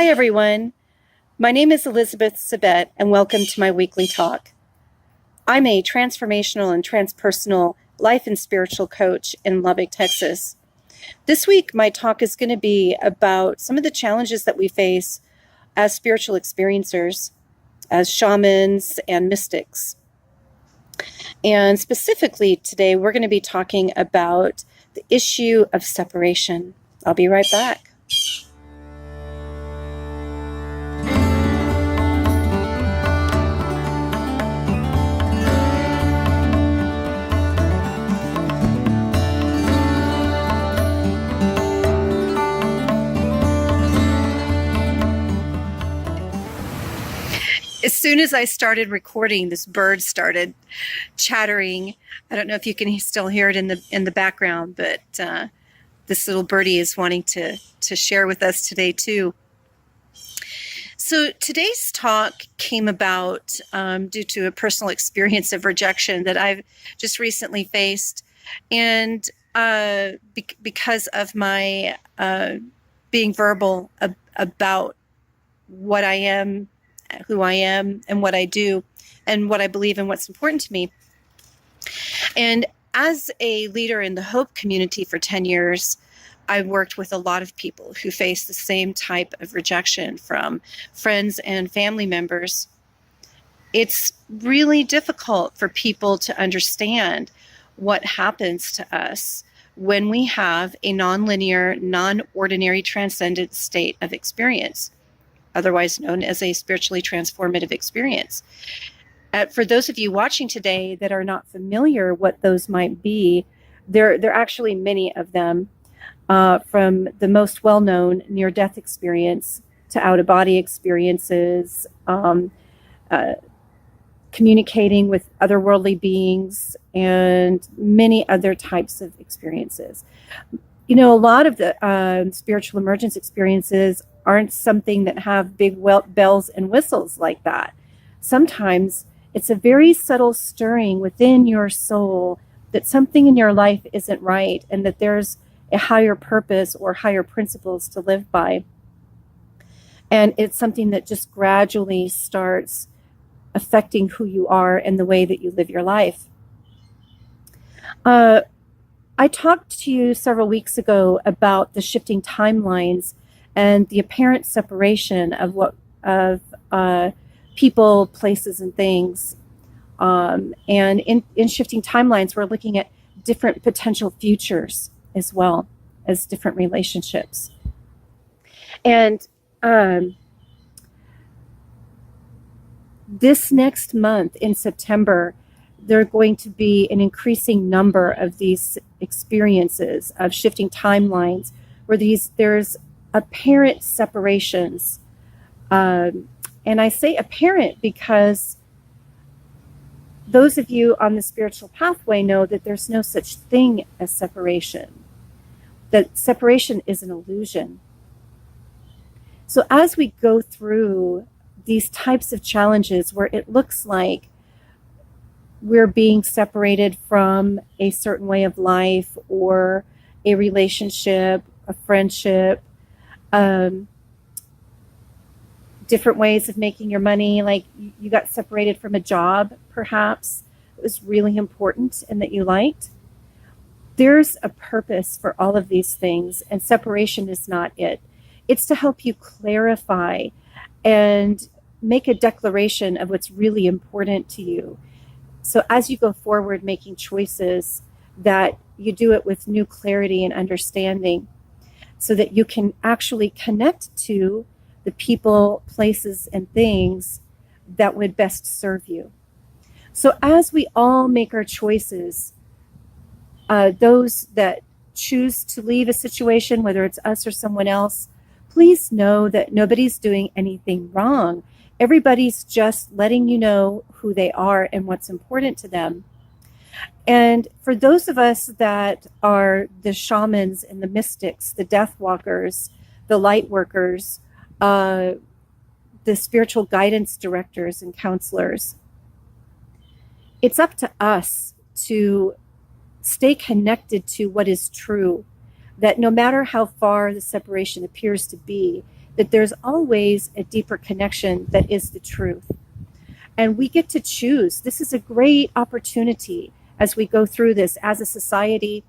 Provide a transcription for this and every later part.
Hi, everyone. My name is Elizabeth Sabet, and welcome to my weekly talk. I'm a transformational and transpersonal life and spiritual coach in Lubbock, Texas. This week, my talk is going to be about some of the challenges that we face as spiritual experiencers, as shamans and mystics. And specifically today, we're going to be talking about the issue of separation. I'll be right back. As soon as I started recording, this bird started chattering. I don't know if you can still hear it in the background, but this little birdie is wanting to share with us today too. So today's talk came about due to a personal experience of rejection that I've just recently faced, and because of my being verbal about what I am, who I am, and what I do, and what I believe and what's important to me. And as a leader in the Hope community for 10 years, I worked with a lot of people who face the same type of rejection from friends and family members. It's really difficult for people to understand what happens to us when we have a nonlinear, non-ordinary, transcendent state of experience, otherwise known as a spiritually transformative experience. For those of you watching today that are not familiar what those might be, there are actually many of them, from the most well-known near-death experience to out-of-body experiences, communicating with otherworldly beings, and many other types of experiences. You know, a lot of the spiritual emergence experiences aren't something that have big bells and whistles like that. Sometimes it's a very subtle stirring within your soul that something in your life isn't right and that there's a higher purpose or higher principles to live by. And it's something that just gradually starts affecting who you are and the way that you live your life. I talked to you several weeks ago about the shifting timelines and the apparent separation of people, places, and things. And in shifting timelines, we're looking at different potential futures as well as different relationships. And this next month in September, there are going to be an increasing number of these experiences of shifting timelines where there's apparent separations. And I say apparent because those of you on the spiritual pathway know that there's no such thing as separation, that separation is an illusion. So as we go through these types of challenges where it looks like we're being separated from a certain way of life or a relationship, a friendship, different ways of making your money, like you got separated from a job, perhaps, it was really important and that you liked. There's a purpose for all of these things, and separation is not it. It's to help you clarify and make a declaration of what's really important to you. So as you go forward making choices, that you do it with new clarity and understanding so that you can actually connect to the people, places, and things that would best serve you. So as we all make our choices, those that choose to leave a situation, whether it's us or someone else, please know that nobody's doing anything wrong. Everybody's just letting you know who they are and what's important to them. And for those of us that are the shamans and the mystics, the death walkers, the light workers, the spiritual guidance directors and counselors, it's up to us to stay connected to what is true, that no matter how far the separation appears to be, that there's always a deeper connection that is the truth. And we get to choose. This is a great opportunity as we go through this as a society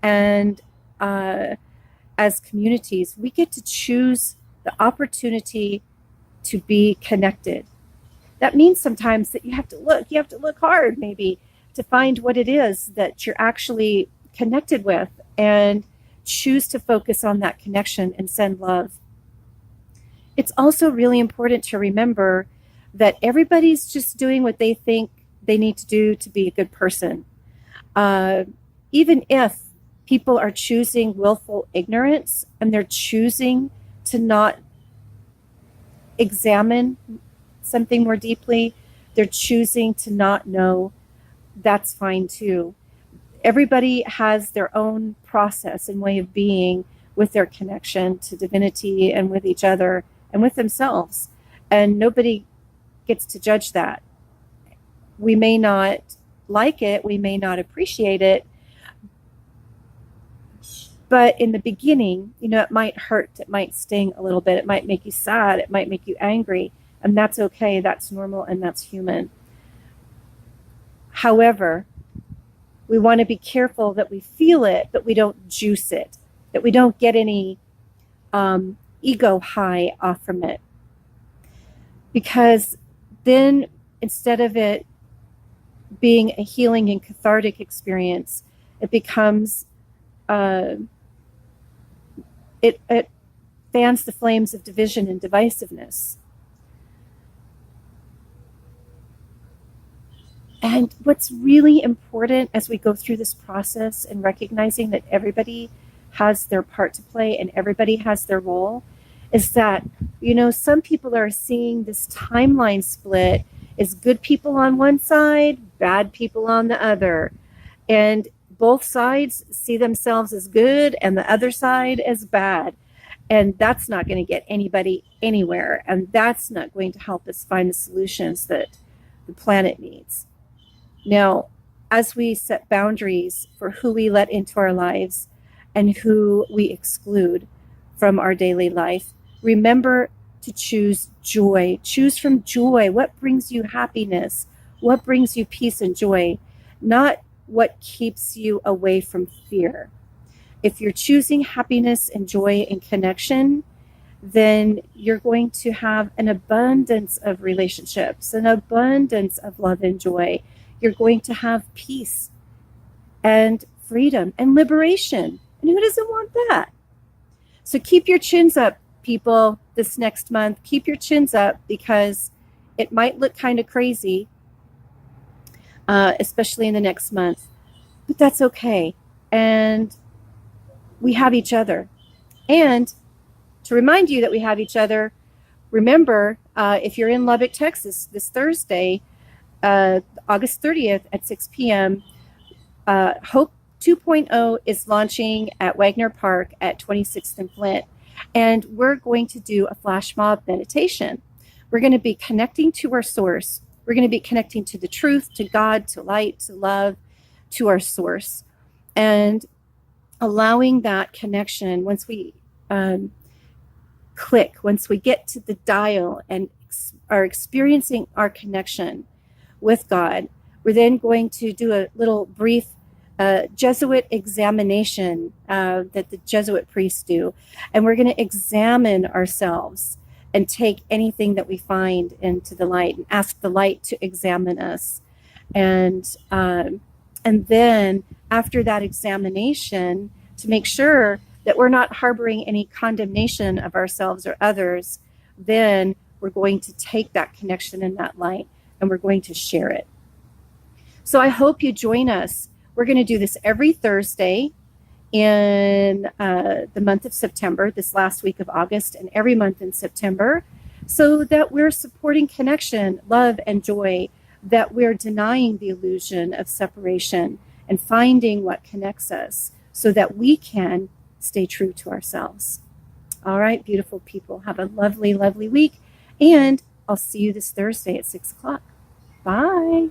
and as communities. We get to choose the opportunity to be connected. That means sometimes that you have to look hard maybe to find what it is that you're actually connected with and choose to focus on that connection and send love. It's also really important to remember that everybody's just doing what they think they need to do to be a good person. Even if people are choosing willful ignorance and they're choosing to not examine something more deeply, they're choosing to not know, that's fine too. Everybody has their own process and way of being with their connection to divinity and with each other and with themselves. And nobody gets to judge that. We may not like it, we may not appreciate it, but in the beginning, it might hurt, it might sting a little bit, it might make you sad, it might make you angry, and that's okay, that's normal, and that's human. However, we want to be careful that we feel it, but we don't juice it, that we don't get any ego high off from it. Because then instead of it being a healing and cathartic experience, it becomes, it fans the flames of division and divisiveness. And what's really important as we go through this process and recognizing that everybody has their part to play and everybody has their role is that, some people are seeing this timeline split as good people on one side, bad people on the other. And both sides see themselves as good and the other side as bad. And that's not going to get anybody anywhere. And that's not going to help us find the solutions that the planet needs. Now, as we set boundaries for who we let into our lives and who we exclude from our daily life, remember to choose joy. Choose from joy. What brings you happiness? What brings you peace and joy? Not what keeps you away from fear. If you're choosing happiness and joy and connection, then you're going to have an abundance of relationships, an abundance of love and joy. You're going to have peace and freedom and liberation. And who doesn't want that? So keep your chins up, people, this next month. Keep your chins up because it might look kind of crazy, especially in the next month. But that's okay. And we have each other. And to remind you that we have each other, remember, if you're in Lubbock, Texas, this Thursday, August 30th at 6 p.m., Hope 2.0 is launching at Wagner Park at 26th and Flint. And we're going to do a flash mob meditation. We're going to be connecting to our source. We're going to be connecting to the truth, to God, to light, to love, to our source. And allowing that connection, once we click, once we get to the dial and are experiencing our connection with God, we're then going to do a little brief Jesuit examination that the Jesuit priests do. And we're going to examine ourselves and take anything that we find into the light and ask the light to examine us. And then after that examination, to make sure that we're not harboring any condemnation of ourselves or others, then we're going to take that connection and that light and we're going to share it. So I hope you join us. We're going to do this every Thursday in the month of September, this last week of August, and every month in September, so that we're supporting connection, love, and joy, that we're denying the illusion of separation and finding what connects us so that we can stay true to ourselves. All right, beautiful people, have a lovely, lovely week, and I'll see you this Thursday at 6 o'clock. Bye.